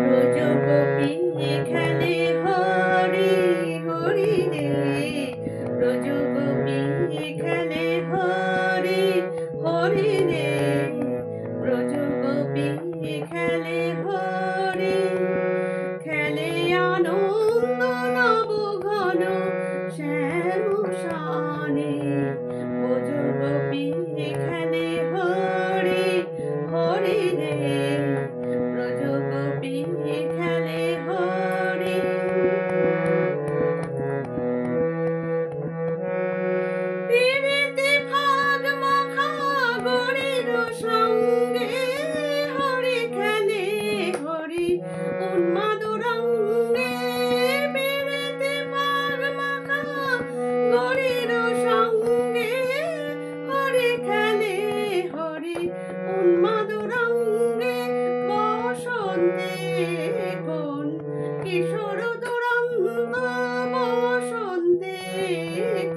ব্রজগোপী খেলে হরি হরি রে, ব্রজগোপী খেলে হরি হরি রে, ব্রজগোপী খেলে হরি, খেলে আনন্দ নব ঘন শ্যাম শানে, ব্রজগোপী খেলে হরি হরি রে, ব্রজগোপী খেলে হরি। পিরিতি ফাগ মাখা গরির সঙ্গে হরি খেলে হরি উন্মাদ রঙ্গে, পিরিতি ফাগ মাখা গরির সঙ্গে হরি খেলে হরি উন্মাদ রঙ্গে, বসন্তে কোন কিশোর দুরন্ত, বসন্তে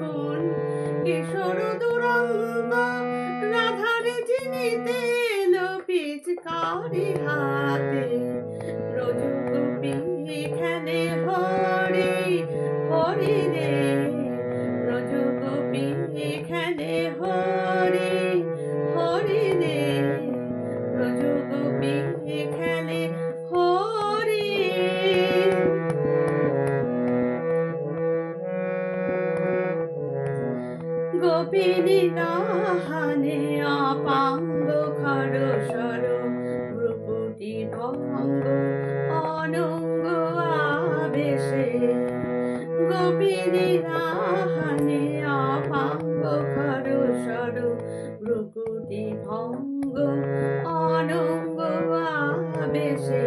কোন কিশোর দুরন্ত, রাধার জিনিতে এলো পিচকারি হাতে, ব্রজগোপী খেলে হরি হরি রে, ব্রজগোপী খেলে হরি হরি রে, ব্রজগোপী খেলে হরি। গোপিনী রাহানে আপাঙ্গ খরসর, ভ্রুকুটি ভঙ্গ অনঙ্গ আবেশে, গোপিনী রাহানে আপাঙ্গ খরসর, ভ্রুকুটি ভঙ্গ অনঙ্গ আবেশে,